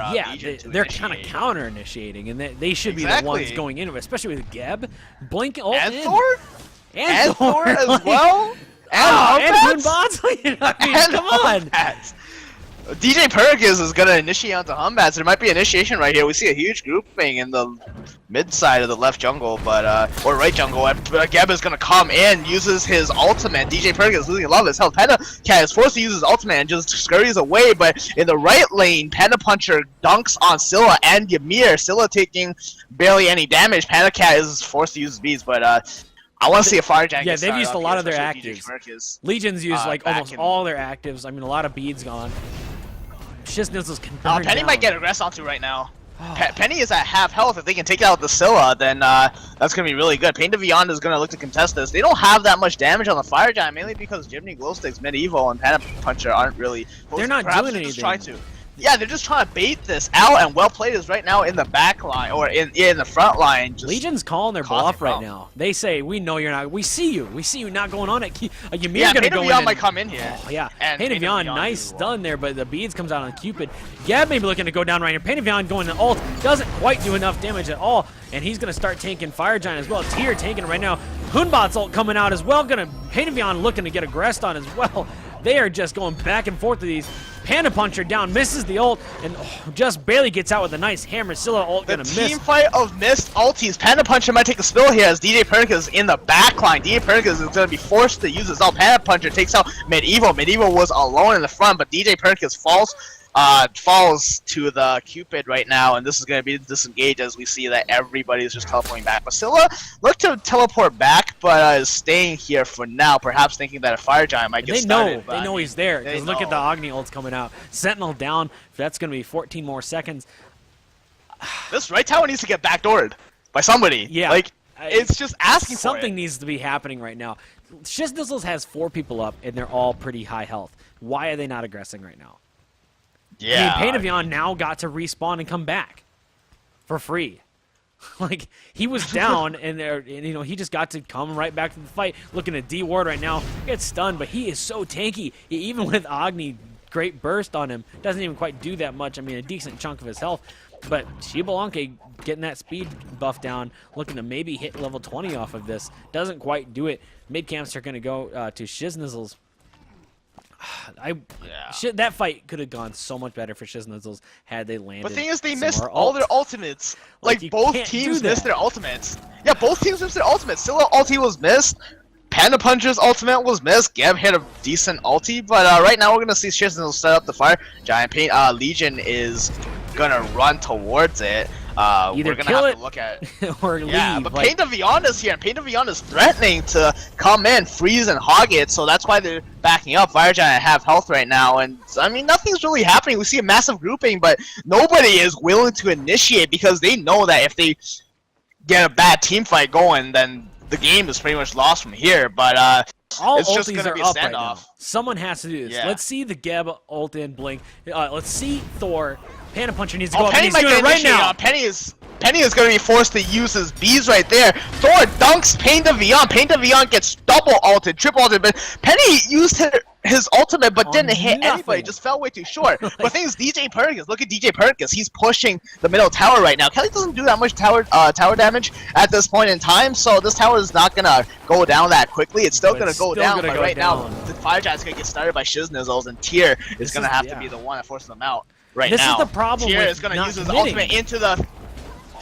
they're kind of counter-initiating, and they should be the ones going into it, especially with Geb. Blink ult and in. Thor? And Thor as well? And Humbats? Come on! DJ Pernicus is going to initiate onto Humbats. There might be initiation right here. We see a huge grouping in the mid side of the left jungle, or right jungle. And Geb is going to come in, uses his ultimate. DJ Pernicus is losing a lot of his health. Panda Cat is forced to use his ultimate and just scurries away, but in the right lane, Panda Puncher dunks on Scylla and Ymir. Scylla taking barely any damage. Panda Cat is forced to use his beads, but I want to see a Fire Giant. Yeah, get they've started used up a here, lot of their especially actives. Legion's used like almost all their actives. I mean, a lot of beads gone. SHIZZNIZZLES can burn Penny down. might get aggressed onto right now. Penny is at half health. If they can take out the Scylla, then that's going to be really good. Pain to Beyond is going to look to contest this. They don't have that much damage on the Fire Giant, mainly because Jimny, Glowsticks, Medieval, and Panda Puncher aren't really... They're not doing anything. Yeah, they're just trying to bait this out, and Well Played is right now in the back line, or in the front line. Just Legion's calling their bluff right now. They say, we know you're not... We see you not going on it. Ymir's going to go in. Beyond might come in here. Oh, yeah. Pain of Beyond, nice stun there, but the beads comes out on Cupid. Gab may be looking to go down right here. Pain of Beyond going to ult. Doesn't quite do enough damage at all, and he's going to start tanking Fire Giant as well. Tyr taking it right now. Hunbot's ult coming out as well. Pain of Beyond looking to get aggressed on as well. They are just going back and forth with these. Panda Puncher down, misses the ult, and just barely gets out with a nice hammer. Scylla ult gonna miss. The team fight of missed ulties. Panda Puncher might take a spill here as DJ Pernicus is in the back line. DJ Pernicus is going to be forced to use his ult. Panda Puncher takes out Medieval. Medieval was alone in the front, but DJ Pernicus falls to the Cupid right now, and this is going to be disengaged as we see that everybody's just teleporting back. But Scylla looked to teleport back, but is staying here for now, perhaps thinking that a Fire Giant might get started. They know he's there, because look at the Agni ults coming out. Sentinel down, that's going to be 14 more seconds. This right tower needs to get backdoored by somebody. Yeah. Like, it's just asking for it. Something needs to be happening right now. SHIZZNIZZLES has 4 people up, and they're all pretty high health. Why are they not aggressing right now? Yeah. I mean, Pain of Beyond now got to respawn and come back for free. Like, he was down, and you know, he just got to come right back to the fight. Looking at D-Ward right now, gets stunned, but he is so tanky. Even with Agni, great burst on him, doesn't even quite do that much. I mean, a decent chunk of his health. But Xbalanque getting that speed buff down, looking to maybe hit level 20 off of this. Doesn't quite do it. Mid camps are going to go to SHIZZNIZZLES. That fight could have gone so much better for SHIZZNIZZLES had they landed. But the thing is, they missed all their ultimates. Like both teams missed their ultimates. Yeah, both teams missed their ultimates. Scylla ulti was missed. Panda Puncher's ultimate was missed. Geb hit a decent ulti, but right now we're gonna see SHIZZNIZZLES set up the Fire Giant. Legion is gonna run towards it. Either we're gonna kill have it to look at or leave. Yeah, but Pain to Beyond is here, and Pain to Beyond is threatening to come in, freeze, and hog it, so that's why they're backing up. Fire Giant have health right now, and I mean, nothing's really happening. We see a massive grouping, but nobody is willing to initiate because they know that if they get a bad team fight going, then the game is pretty much lost from here. But all it's just ultis gonna are be a up right standoff. now. Someone has to do this. Yeah. Let's see the Geb ult in blink. Let's see Thor. Panda Puncher needs to go up, Penny and he's might doing it get right now. Penny is going to be forced to use his bees right there. Thor dunks Pain to Beyond. Pain to Beyond gets double ulted, triple ulted, but Penny used his ultimate but didn't hit anybody, just fell way too short. But the thing is, DJ Pernicus, look at DJ Pernicus. He's pushing the middle tower right now. Kelly doesn't do that much tower damage at this point in time, so this tower is not going to go down that quickly. It's still going to go down, but right now, the Fire Giant's going to get started by SHIZZNIZZLES, and Tyr is going to have to be the one that forces them out. Right now, this is the problem. Tyr is going to use his ultimate into the.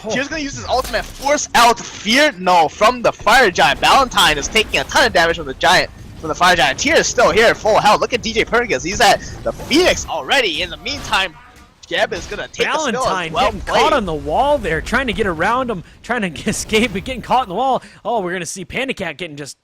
Tyr's going to use his ultimate, force out Fear from the Fire Giant. Valentine is taking a ton of damage from the Fire Giant. Tyr is still here at full health. Look at DJ Pernicus. He's at the Phoenix already. In the meantime, Geb is going to take Valentine the spill as well getting caught on the wall there, trying to get around him, trying to escape, but getting caught in the wall. Oh, we're going to see Panda Cat getting just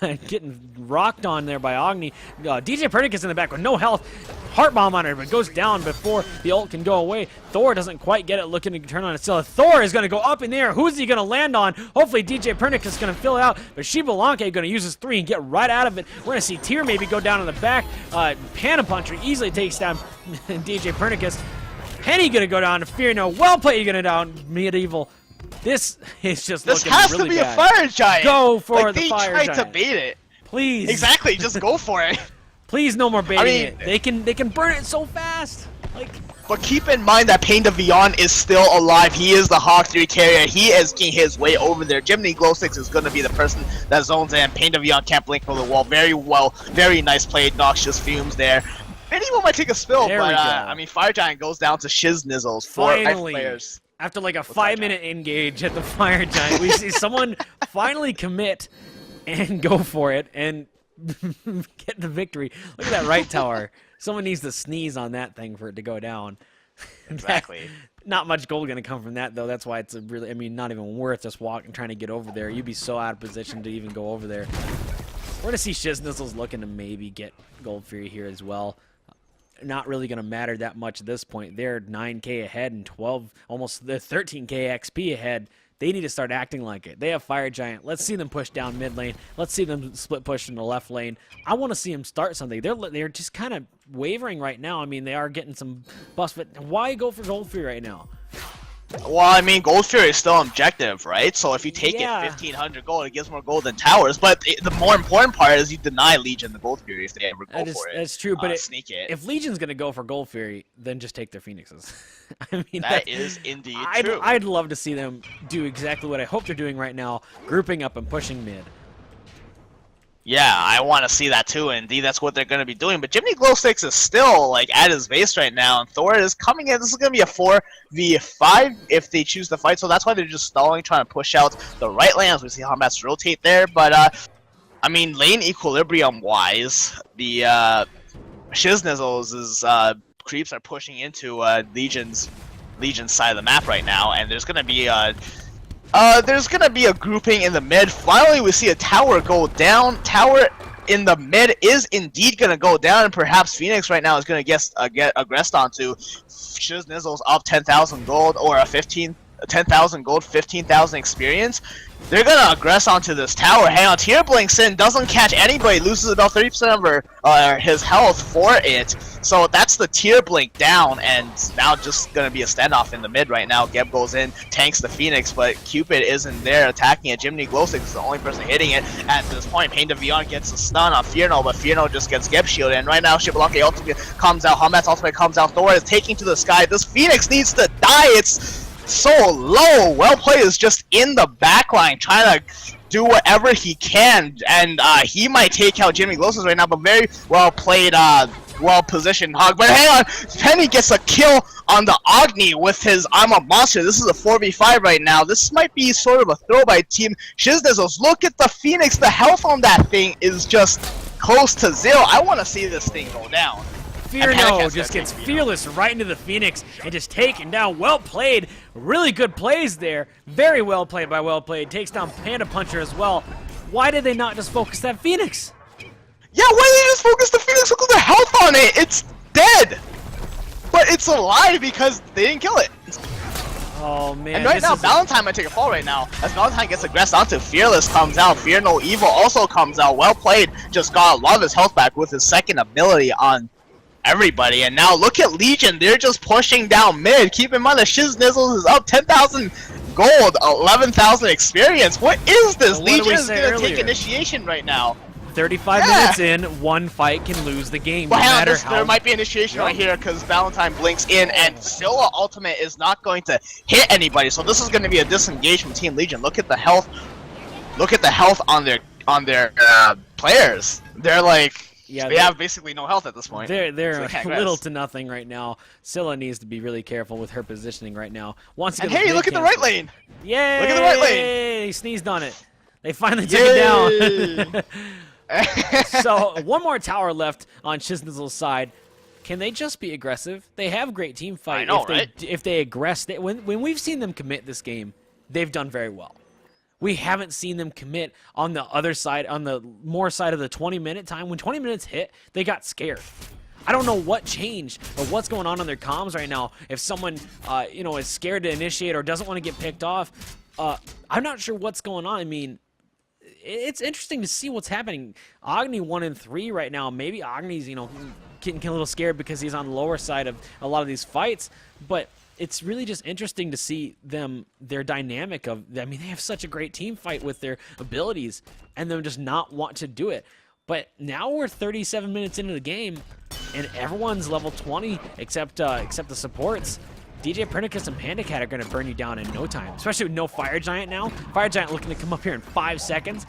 getting rocked on there by Agni. DJ Pernicus in the back with no health. Heart bomb on her, but goes down before the ult can go away. Thor doesn't quite get it, looking to turn on it still. Thor is going to go up in there. Who's he going to land on? Hopefully DJ Pernicus is going to fill it out, but Xbalanque going to use his 3 and get right out of it. We're going to see Tyr maybe go down in the back. Panda Puncher easily takes down DJ Pernicus. Penny going to go down to Fear No. Well played, going to down Medieval. This is just looking really bad. This has to be a Fire Giant. Go for the Fire Giant. They tried to bait it. Please. Exactly, just go for it. Please, no more baiting it. They can burn it so fast. Like. But keep in mind that Pain to Beyond is still alive. He is the Hawk 3 carrier. He is getting his way over there. Jimny Glowsticks is going to be the person that zones in. Pain to Beyond can't blink from the wall. Very well. Very nice play. Noxious Fumes there. Anyone might take a spill, but I mean, Fire Giant goes down to SHIZZNIZZLES. Finally, 4 players. After like a 5-minute engage at the Fire Giant, we see someone finally commit and go for it and get the victory. Look at that right tower. Someone needs to sneeze on that thing for it to go down. Exactly. Not much gold going to come from that, though. That's why it's a really, I mean, not even worth just walking, trying to get over there. You'd be so out of position to even go over there. We're going to see SHIZZNIZZLES looking to maybe get Gold Fury here as well. Not really going to matter that much at this point. They're 9K ahead and 12, almost the 13K XP ahead. They need to start acting like it. They have Fire Giant. Let's see them push down mid lane. Let's see them split push in the left lane. I want to see them start something. They're just kind of wavering right now. I mean, they are getting some buffs, but why go for Gold Fury right now? Well, I mean, Gold Fury is still objective, right? So if you take it 1,500 gold, it gives more gold than towers. But the more important part is you deny Legion the Gold Fury if they ever go for it. That's true, but sneak it. If Legion's going to go for Gold Fury, then just take their Phoenixes. I mean, that is indeed true. I'd love to see them do exactly what I hope they're doing right now, grouping up and pushing mid. Yeah, I want to see that too, and indeed that's what they're going to be doing. But Jimmy Glowsticks is still like at his base right now, and Thor is coming in. This is going to be a 4v5 if they choose to fight, so that's why they're just stalling, trying to push out the right lane as we see Hombats rotate there. But, I mean, lane equilibrium-wise, the SHIZZNIZZLES' creeps are pushing into Legion's side of the map right now, and there's going to be a grouping in the mid. Finally, we see a tower go down. Tower in the mid is indeed going to go down, and perhaps Phoenix right now is going to get aggressed onto. SHIZZNIZZLES up 10,000 gold or a 10,000 gold, 15,000 experience. They're going to aggress onto this tower. Hang on, Tear blinks in, doesn't catch anybody, loses about 30% of his health for it. So that's the Tear blink down, and now just going to be a standoff in the mid right now. Geb goes in, tanks the Phoenix, but Cupid isn't there attacking it. Jiminy Glowsticks is the only person hitting it at this point. Pain de Vion gets a stun on Fierno, but Fierno just gets Geb shielded, and right now Shibalake ultimate comes out, Hombat's ultimate comes out, Thor is taking to the sky. This Phoenix needs to die, it's so low. Well played is just in the backline trying to do whatever he can, and he might take out Jimmy Glowsticks right now, but very well played, well positioned Hog. But hang on, Penny gets a kill on the Agni with his I'm a Monster. This is a 4v5 right now. This might be sort of a throw by Team SHIZZNIZZLES. Look at the Phoenix, the health on that thing is just close to 0. I want to see this thing go down. Fierno just gets fearless right into the Phoenix and just taken down. Well played. Really good plays there. Very well played by Well Played. Takes down Panda Puncher as well. Why did they not just focus that Phoenix? Yeah, why did they just focus the Phoenix? Look at the health on it. It's dead. But it's alive because they didn't kill it. Oh, man. And right now, Valentine might take a fall right now. As Valentine gets aggressed onto, Fearless comes out. Fear No Evil also comes out. Well Played just got a lot of his health back with his second ability on everybody. And now look at Legion, they're just pushing down mid. Keep in mind that SHIZZNIZZLES is up 10,000 gold, 11,000 experience. What is this? Legion is going to take initiation right now. 35 minutes in, one fight can lose the game. Well, no matter how. There might be initiation right here because Valentine blinks in, and Scylla ultimate is not going to hit anybody. So this is going to be a disengage from Team Legion. Look at the health. Look at the health on their players. They're like, yeah, they have basically no health at this point. They're so little to nothing right now. Scylla needs to be really careful with her positioning right now. And hey, look at the right lane! Yay! Look at the right lane! He sneezed on it. They finally took it down. So, one more tower left on SHIZZNIZZLE's side. Can they just be aggressive? They have great team fight. I know, right? If they aggress, when we've seen them commit this game, they've done very well. We haven't seen them commit on the other side, on the more side of the 20-minute time. When 20 minutes hit, they got scared. I don't know what changed or what's going on their comms right now. If someone, is scared to initiate or doesn't want to get picked off, I'm not sure what's going on. I mean, it's interesting to see what's happening. Agni 1 and 3 right now. Maybe Agni's, getting a little scared because he's on the lower side of a lot of these fights, but it's really just interesting to see their dynamic of, I mean, they have such a great team fight with their abilities and them just not want to do it. But now we're 37 minutes into the game and everyone's level 20 except the supports. DJ Pernicus and Panda Cat are going to burn you down in no time, especially with no Fire Giant now. Fire Giant looking to come up here in 5 seconds.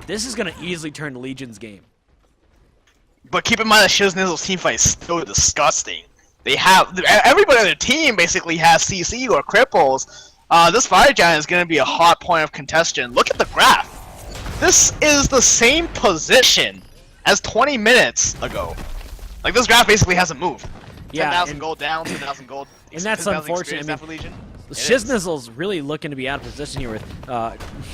This is going to easily turn to Legion's game. But keep in mind that SHIZZNIZZLE's team fight is still disgusting. They have everybody on their team basically has CC or cripples. This Fire Giant is going to be a hot point of contention. Look at the graph. This is the same position as 20 minutes ago. Like, this graph basically hasn't moved. Yeah, 10,000 gold down, 10,000 gold. And that's 10,000 unfortunate. experience for Legion. SHIZZNIZZLES really looking to be out of position here with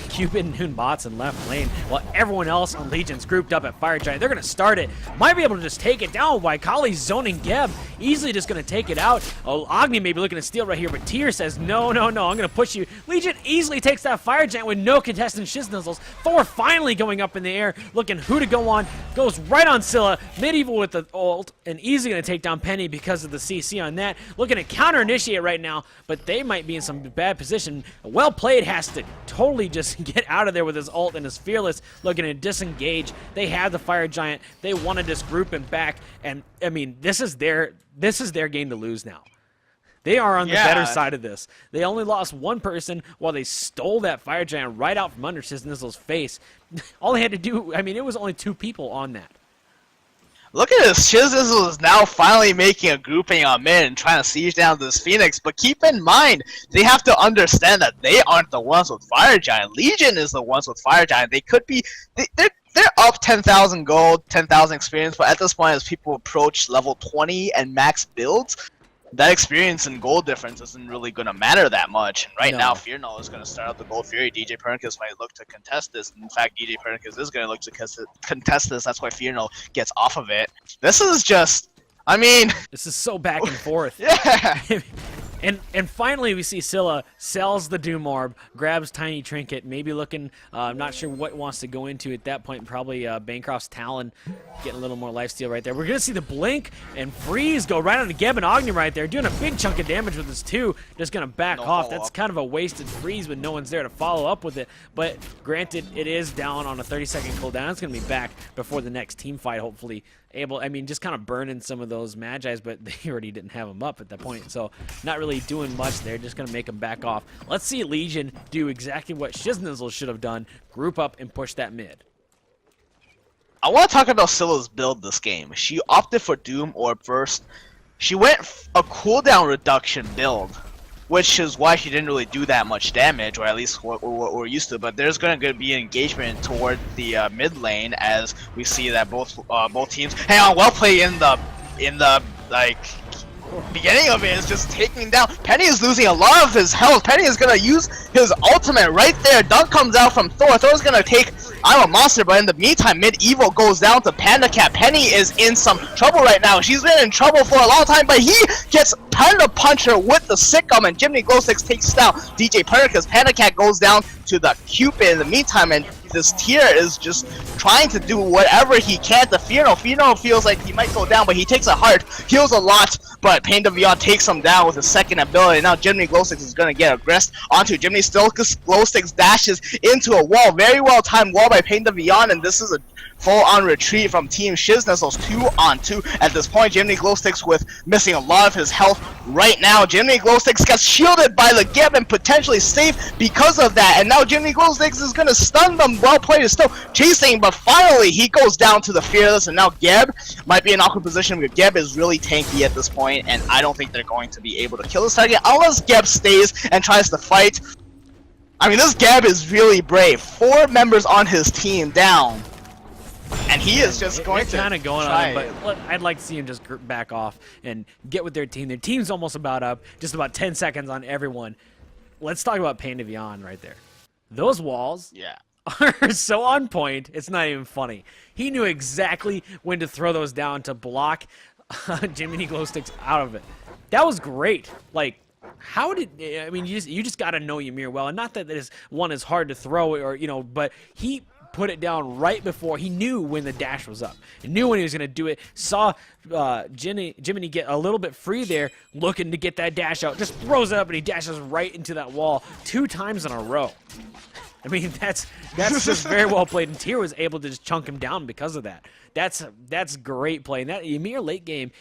Cupid and Hoonbots in left lane, while everyone else on Legion's grouped up at Fire Giant. They're going to start it. Might be able to just take it down. Waikali's zoning Geb. Easily just going to take it out. Oh, Agni may be looking to steal right here, but Tyr says, no, no, no, I'm going to push you. Legion easily takes that Fire Giant with no contestant SHIZZNIZZLES. Thor finally going up in the air, looking who to go on. Goes right on Scylla. Medieval with the ult, and easily going to take down Penny because of the CC on that. Looking to counter-initiate right now, but they might be in some bad position. Well played has to totally just get out of there with his ult and his Fearless looking to disengage. They have the Fire Giant. They want to just group him back, and I mean, this is their game to lose now. They are on the better side of this. They only lost one person while they stole that Fire Giant right out from under SHIZZNIZZLE's face. All they had to do, I mean, it was only 2 people on that. Look at this, SHIZZNIZZLES is now finally making a grouping on mid and trying to siege down this Phoenix, but keep in mind, they have to understand that they aren't the ones with Fire Giant. Legion is the ones with Fire Giant. They could be, they're up 10,000 gold, 10,000 experience, but at this point, as people approach level 20 and max builds, that experience and gold difference isn't really going to matter that much. Right now, Fearno is going to start out the Gold Fury. DJ Pernicus might look to contest this. In fact, DJ Pernicus is going to look to contest this. That's why Fearno gets off of it. This is just, I mean... This is so back and forth. Yeah! And finally, we see Scylla sells the Doom Orb, grabs Tiny Trinket, maybe looking, I'm not sure what wants to go into at that point, probably Bancroft's Talon, getting a little more lifesteal right there. We're going to see the Blink and Freeze go right on the Geb and Agni right there, doing a big chunk of damage with his 2, just going to back off. That's kind of a wasted Freeze when no one's there to follow up with it, but granted, it is down on a 30-second cooldown. It's going to be back before the next team fight, hopefully. Just kind of burning some of those Magi's, but they already didn't have them up at that point, so not really doing much there, just going to make them back off. Let's see Legion do exactly what SHIZZNIZZLES should have done, group up and push that mid. I want to talk about Scylla's build this game. She opted for Doom Orb first. She went a cooldown reduction build, which is why she didn't really do that much damage, or at least what we're used to. But there's going to be an engagement toward the mid lane, as we see that both teams. Hang on, well played in the like beginning of it is just taking down. Penny is losing a lot of his health. Penny is gonna use his ultimate right there. Dunk comes out from Thor. Thor's gonna take I'm a Monster, but in the meantime, Medieval goes down to Panda Cat. Penny is in some trouble right now. She's been in trouble for a long time, but he gets Panda Puncher with the Sick'em, and Jiminy Glowsticks takes down DJ Pernicus. Panda Cat goes down to the Cupid in the meantime, and this Tyr is just trying to do whatever he can to Fearno. Fearno feels like he might go down, but he takes a heart, heals a lot, but Pain de Beyond takes him down with his second ability. Now Jiminy Glowsticks is going to get aggressed onto Jiminy. Still Glowsticks dashes into a wall. Very well timed wall by Pain de Beyond, and this is a full-on retreat from Team SHIZZNIZZLES 2-on-2. At this point, Jiminy Glowsticks with missing a lot of his health right now. Jiminy Glowsticks gets shielded by the Geb and potentially safe because of that. And now Jiminy Glowsticks is going to stun them. Well played, is still chasing, but finally he goes down to the Fearless, and now Geb might be in an awkward position because Geb is really tanky at this point, and I don't think they're going to be able to kill this target unless Geb stays and tries to fight. I mean, this Geb is really brave. 4 members on his team down. And he is just going to kind of going on it, but I'd like to see him just back off and get with their team. Their team's almost about up, just about 10 seconds on everyone. Let's talk about Pain de Beyond right there. Those walls are so on point, it's not even funny. He knew exactly when to throw those down to block Jiminy Glowsticks out of it. That was great. Like, how did, I mean, you just got to know Ymir well, and not that this one is hard to throw, or, you know, but he put it down right before. He knew when the dash was up. He knew when he was going to do it. Saw Jiminy get a little bit free there, looking to get that dash out. Just throws it up, and he dashes right into that wall 2 times in a row. I mean, that's just very well played, and Tyr was able to just chunk him down because of that. That's great play. And that Ymir late game,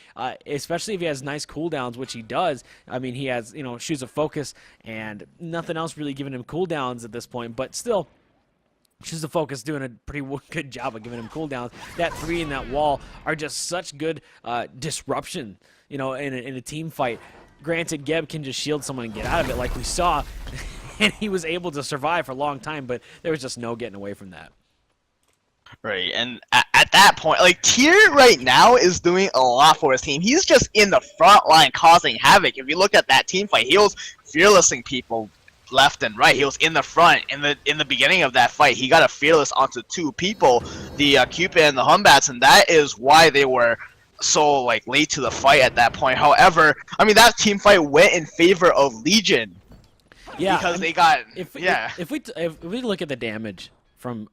especially if he has nice cooldowns, which he does. I mean, he has, you know, Shoes of Focus and nothing else really giving him cooldowns at this point, but still, Shoes of Focus doing a pretty good job of giving him cooldowns. That 3 in that wall are just such good disruption, you know, in a team fight. Granted, Geb can just shield someone and get out of it like we saw, and he was able to survive for a long time, but there was just no getting away from that. Right, and at that point, like, Tyr right now is doing a lot for his team. He's just in the front line causing havoc. If you look at that team fight, he was fearlessing people left and right. He was in the front in the beginning of that fight. He got a fearless onto two people, the Cupid and the Humbats, and that is why they were so like late to the fight at that point. However, I mean that team fight went in favor of Legion. Yeah, because they got if we look at the damage from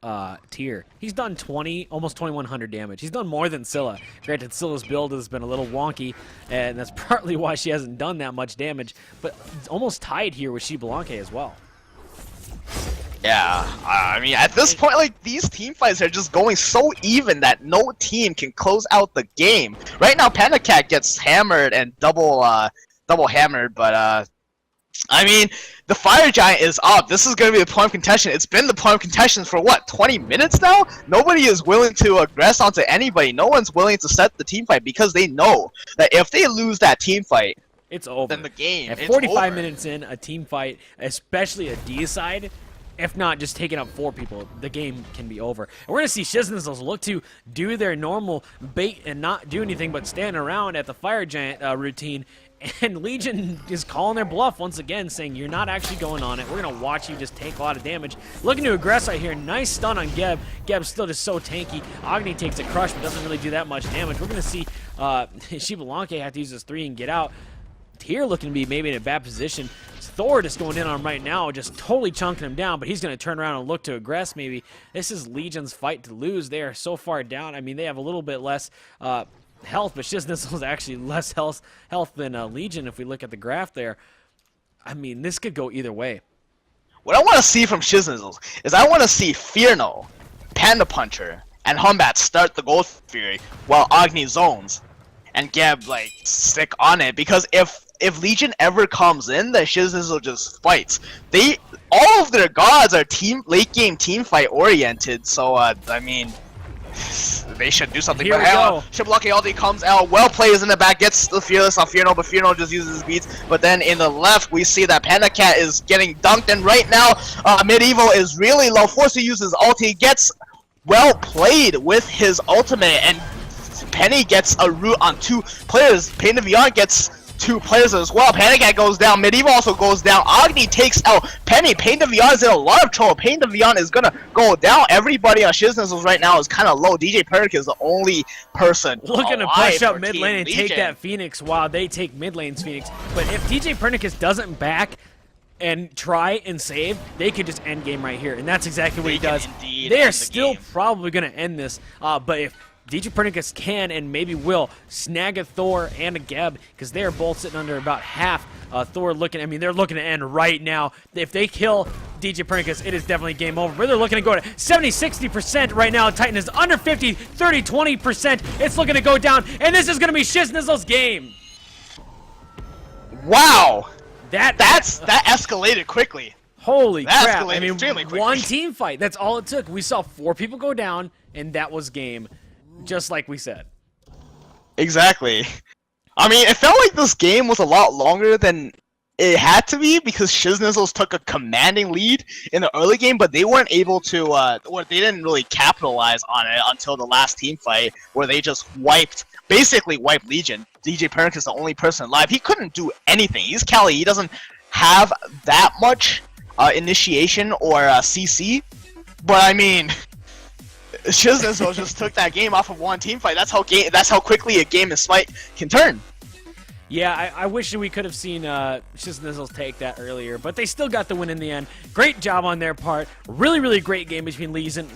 Tyr, he's done almost 2100 damage. He's done more than Scylla. Granted, Scylla's build has been a little wonky, and that's partly why she hasn't done that much damage. But it's almost tied here with SHIZZNIZZLES as well. Yeah, I mean, at this point, like, these team fights are just going so even that no team can close out the game. Right now, Panda Cat gets hammered and double hammered, but I mean, the Fire Giant is up. This is going to be the point of contention. It's been the point of contention for, what, 20 minutes now? Nobody is willing to aggress onto anybody. No one's willing to set the team fight because they know that if they lose that team fight, it's over. Then the game, At 45 minutes in, a team fight, especially a D side, if not just taking up 4 people, the game can be over. And we're going to see SHIZZNIZZLES look to do their normal bait and not do anything but stand around at the Fire Giant routine. And Legion is calling their bluff once again, saying, you're not actually going on it. We're going to watch you just take a lot of damage. Looking to aggress right here. Nice stun on Geb. Geb's still just so tanky. Agni takes a crush, but doesn't really do that much damage. We're going to see SHIZZNIZZLES have to use his 3 and get out. Tyr looking to be maybe in a bad position. Thor just going in on him right now, just totally chunking him down, but he's going to turn around and look to aggress maybe. This is Legion's fight to lose. They are so far down. I mean, they have a little bit less health, but SHIZZNIZZLES is actually less health than Legion if we look at the graph there. I mean, this could go either way. What I want to see from SHIZZNIZZLES is I want to see Fearno, Panda Puncher, and Humbat start the Gold Fury while Agni zones and Geb like stick on it, because if Legion ever comes in, then SHIZZNIZZLES just fights. All of their gods are late game team fight oriented, so I mean they should do something. Here but we go. Shiblaki Aldi comes out, well plays in the back, gets the fearless on Fearno, but Fearno just uses his beats. But then in the left, we see that Panda Cat is getting dunked, and right now, Medieval is really low, forced to use his ulti, gets well played with his ultimate, and Penny gets a root on 2 players. Pain of Beyond gets 2 players as well. Panda Cat goes down. Medieval also goes down. Agni takes out Penny. Pain of Beyond is in a lot of trouble. Pain of Beyond is gonna go down. Everybody on SHIZZNIZZLES right now is kind of low. DJ Pernick is the only person looking to push up mid lane and Legion. take that Phoenix while they take mid lane's Phoenix. But if DJ Pernicus doesn't back and try and save, they could just end game right here. And that's exactly what he does. They are still probably going to end this. But if DJ Pernicus can and maybe will snag a Thor and a Geb, because they are both sitting under about half. Thor looking, I mean, they're looking to end right now. If they kill DJ Pernicus, it is definitely game over. But they're looking to go to 70-60% right now. Titan is under 50, 30, 20%. It's looking to go down, and this is going to be SHIZZNIZZLES' game. Wow. That escalated quickly. Holy crap. I mean, quickly. one team fight. That's all it took. We saw 4 people go down, and that was game. Just like we said. Exactly. I mean, it felt like this game was a lot longer than it had to be, because SHIZZNIZZLES took a commanding lead in the early game, but they weren't able to, or they didn't really capitalize on it until the last team fight, where they just basically wiped Legion. DJ Pernick is the only person alive. He couldn't do anything. He's Cali. He doesn't have that much initiation or CC, but I mean, SHIZZNIZZLES just took that game off of one team fight. That's how quickly a game is fight can turn. Yeah, I wish we could have seen SHIZZNIZZLES take that earlier, but they still got the win in the end. Great job on their part. Really, really great game between Legion